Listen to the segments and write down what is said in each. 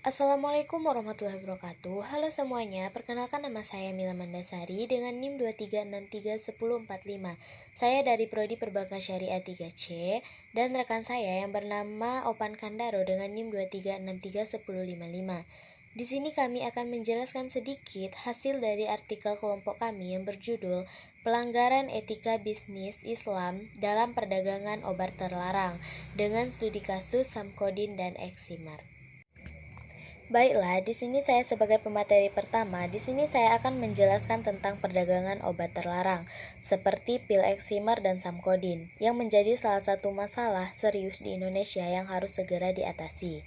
Assalamualaikum warahmatullahi wabarakatuh. Halo semuanya, perkenalkan nama saya Mila Mandasari dengan NIM 23631045. Saya dari Prodi Perbankan Syariah 3C dan rekan saya yang bernama Opan Kandaro dengan NIM 23631055. Di sini kami akan menjelaskan sedikit hasil dari artikel kelompok kami yang berjudul Pelanggaran Etika Bisnis Islam dalam Perdagangan Obat Terlarang dengan studi kasus Samkodin dan Eksimar. Baiklah, di sini saya sebagai pemateri pertama, di sini saya akan menjelaskan tentang perdagangan obat terlarang, seperti pil eksimar dan samkodin, yang menjadi salah satu masalah serius di Indonesia yang harus segera diatasi.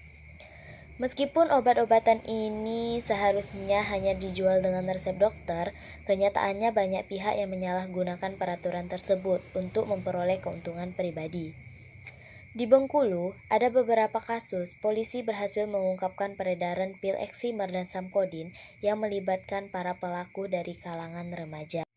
Meskipun obat-obatan ini seharusnya hanya dijual dengan resep dokter, kenyataannya banyak pihak yang menyalahgunakan peraturan tersebut untuk memperoleh keuntungan pribadi. Di Bengkulu, ada beberapa kasus polisi berhasil mengungkapkan peredaran pil eksimar dan samkodin yang melibatkan para pelaku dari kalangan remaja.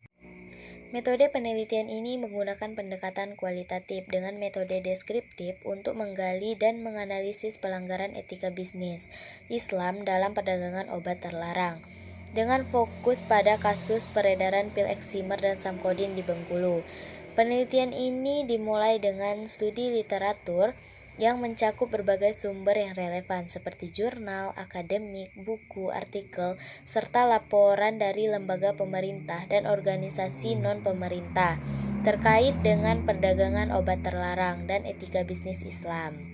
Metode penelitian ini menggunakan pendekatan kualitatif dengan metode deskriptif untuk menggali dan menganalisis pelanggaran etika bisnis Islam dalam perdagangan obat terlarang, dengan fokus pada kasus peredaran pil eksimar dan samkodin di Bengkulu. Penelitian ini dimulai dengan studi literatur yang mencakup berbagai sumber yang relevan seperti jurnal, akademik, buku, artikel, serta laporan dari lembaga pemerintah dan organisasi non-pemerintah terkait dengan perdagangan obat terlarang dan etika bisnis Islam.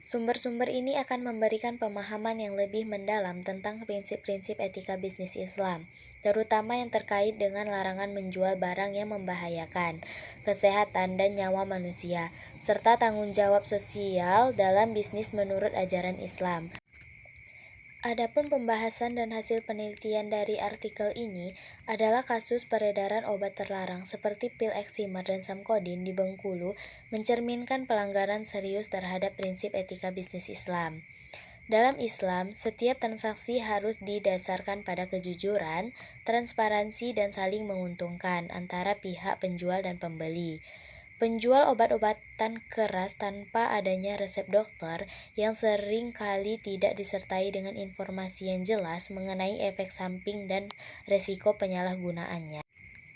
Sumber-sumber ini akan memberikan pemahaman yang lebih mendalam tentang prinsip-prinsip etika bisnis Islam, terutama yang terkait dengan larangan menjual barang yang membahayakan kesehatan dan nyawa manusia, serta tanggung jawab sosial dalam bisnis menurut ajaran Islam. Adapun pembahasan dan hasil penelitian dari artikel ini adalah kasus peredaran obat terlarang seperti pil eksimar dan samkodin di Bengkulu mencerminkan pelanggaran serius terhadap prinsip etika bisnis Islam. Dalam Islam, setiap transaksi harus didasarkan pada kejujuran, transparansi, dan saling menguntungkan antara pihak penjual dan pembeli. Penjual obat-obatan keras tanpa adanya resep dokter yang sering kali tidak disertai dengan informasi yang jelas mengenai efek samping dan resiko penyalahgunaannya,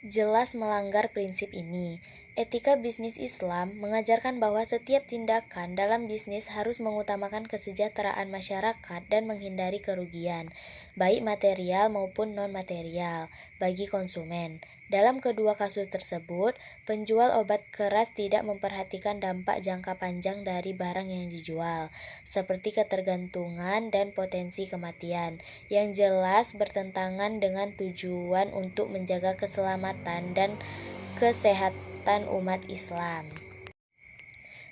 jelas melanggar prinsip ini. Etika bisnis Islam mengajarkan bahwa setiap tindakan dalam bisnis harus mengutamakan kesejahteraan masyarakat dan menghindari kerugian, baik material maupun non-material, bagi konsumen. Dalam kedua kasus tersebut, penjual obat keras tidak memperhatikan dampak jangka panjang dari barang yang dijual, seperti ketergantungan dan potensi kematian, yang jelas bertentangan dengan tujuan untuk menjaga keselamatan dan kesehatan umat Islam.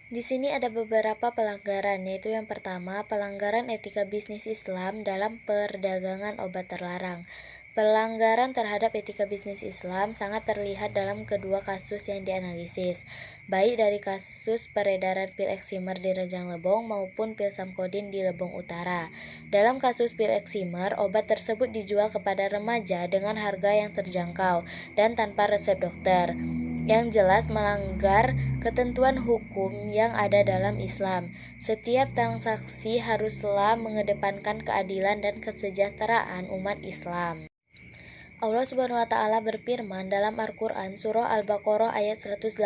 Di sini ada beberapa pelanggaran, yaitu yang pertama, pelanggaran etika bisnis Islam dalam perdagangan obat terlarang. Pelanggaran terhadap etika bisnis Islam sangat terlihat dalam kedua kasus yang dianalisis, baik dari kasus peredaran pil eksimar di Rejang Lebong maupun pil samkodin di Lebong Utara. Dalam kasus pil eksimar, obat tersebut dijual kepada remaja dengan harga yang terjangkau dan tanpa resep dokter, yang jelas melanggar ketentuan hukum yang ada dalam Islam. Setiap transaksi haruslah mengedepankan keadilan dan kesejahteraan umat Islam. Allah Subhanahu wa taala berfirman dalam Al-Qur'an surah Al-Baqarah ayat 188,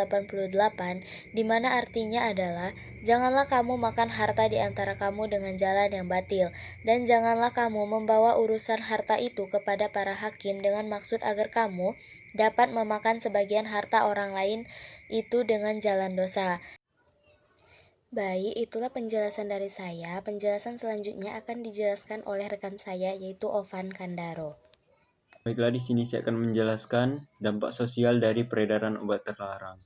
di mana artinya adalah, "Janganlah kamu makan harta di antara kamu dengan jalan yang batil, dan janganlah kamu membawa urusan harta itu kepada para hakim dengan maksud agar kamu dapat memakan sebagian harta orang lain itu dengan jalan dosa." Baik, itulah penjelasan dari saya. Penjelasan selanjutnya akan dijelaskan oleh rekan saya, yaitu Ovan Kandaro. Baiklah, di sini saya akan menjelaskan dampak sosial dari peredaran obat terlarang.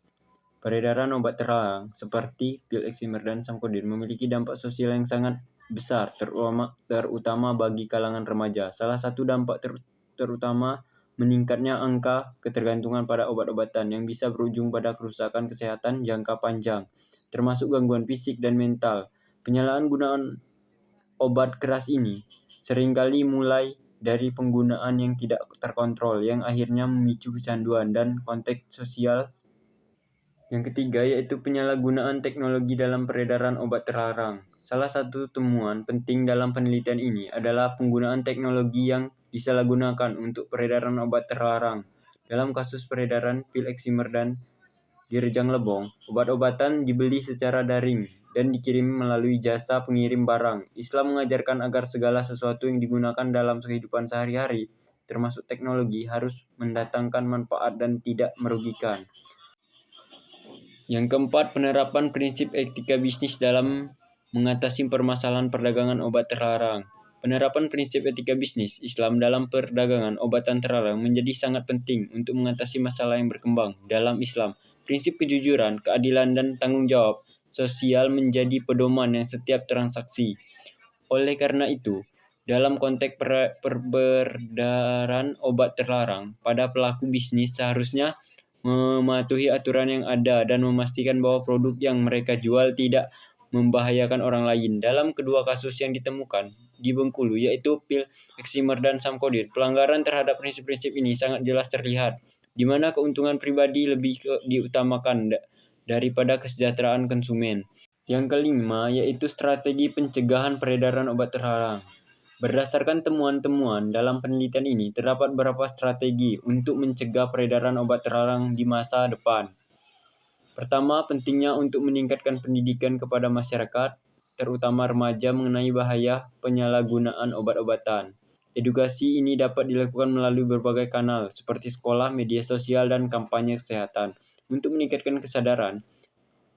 Peredaran obat terlarang seperti pil eksimar dan samkodin memiliki dampak sosial yang sangat besar, terutama bagi kalangan remaja. Salah satu dampak terutama meningkatnya angka ketergantungan pada obat-obatan yang bisa berujung pada kerusakan kesehatan jangka panjang, termasuk gangguan fisik dan mental. Penyalahgunaan obat keras ini seringkali mulai dari penggunaan yang tidak terkontrol yang akhirnya memicu kecanduan dan konteks sosial Yang ketiga yaitu penyalahgunaan teknologi dalam peredaran obat terlarang. Salah satu temuan penting dalam penelitian ini adalah penggunaan teknologi yang disalahgunakan untuk peredaran obat terlarang. Dalam kasus peredaran pil eksimerdan di Rejang Lebong, obat-obatan dibeli secara daring dan dikirim melalui jasa pengirim barang. Islam mengajarkan agar segala sesuatu yang digunakan dalam kehidupan sehari-hari, termasuk teknologi, harus mendatangkan manfaat dan tidak merugikan. Yang keempat, penerapan prinsip etika bisnis dalam mengatasi permasalahan perdagangan obat terlarang. Penerapan prinsip etika bisnis Islam dalam perdagangan obatan terlarang menjadi sangat penting untuk mengatasi masalah yang berkembang dalam Islam. Prinsip kejujuran, keadilan, dan tanggung jawab sosial menjadi pedoman yang setiap transaksi. Oleh karena itu, dalam konteks peredaran obat terlarang, pada pelaku bisnis seharusnya mematuhi aturan yang ada dan memastikan bahwa produk yang mereka jual tidak membahayakan orang lain. Dalam kedua kasus yang ditemukan di Bengkulu, yaitu pil eksimer dan Samkodir, pelanggaran terhadap prinsip-prinsip ini sangat jelas terlihat, di mana keuntungan pribadi lebih diutamakan daripada kesejahteraan konsumen. Yang kelima, yaitu strategi pencegahan peredaran obat terlarang. Berdasarkan temuan-temuan dalam penelitian ini, terdapat beberapa strategi untuk mencegah peredaran obat terlarang di masa depan. Pertama, pentingnya untuk meningkatkan pendidikan kepada masyarakat, terutama remaja mengenai bahaya penyalahgunaan obat-obatan. Edukasi ini dapat dilakukan melalui berbagai kanal, seperti sekolah, media sosial, dan kampanye kesehatan, untuk meningkatkan kesadaran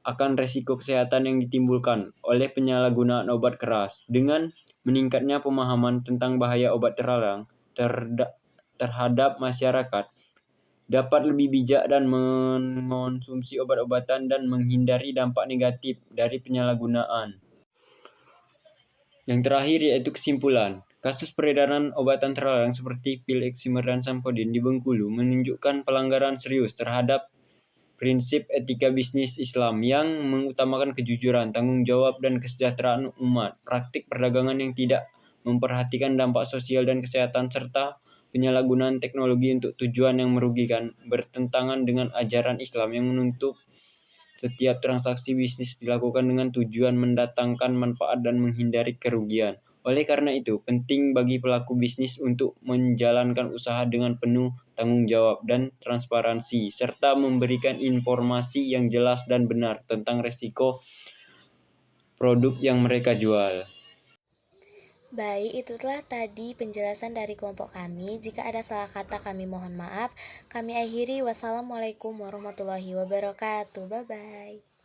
akan resiko kesehatan yang ditimbulkan oleh penyalahgunaan obat keras. Dengan meningkatnya pemahaman tentang bahaya obat terlarang terhadap masyarakat, dapat lebih bijak dan mengonsumsi obat-obatan dan menghindari dampak negatif dari penyalahgunaan. Yang terakhir yaitu kesimpulan. Kasus peredaran obatan terlarang seperti pil eksimer dan Samkodin di Bengkulu menunjukkan pelanggaran serius terhadap prinsip etika bisnis Islam yang mengutamakan kejujuran, tanggung jawab, dan kesejahteraan umat. Praktik perdagangan yang tidak memperhatikan dampak sosial dan kesehatan serta penyalahgunaan teknologi untuk tujuan yang merugikan bertentangan dengan ajaran Islam yang menuntut setiap transaksi bisnis dilakukan dengan tujuan mendatangkan manfaat dan menghindari kerugian. Oleh karena itu, penting bagi pelaku bisnis untuk menjalankan usaha dengan penuh tanggung jawab dan transparansi, serta memberikan informasi yang jelas dan benar tentang resiko produk yang mereka jual. Baik, itulah tadi penjelasan dari kelompok kami. Jika ada salah kata kami mohon maaf. Kami akhiri. Wassalamualaikum warahmatullahi wabarakatuh. Bye-bye.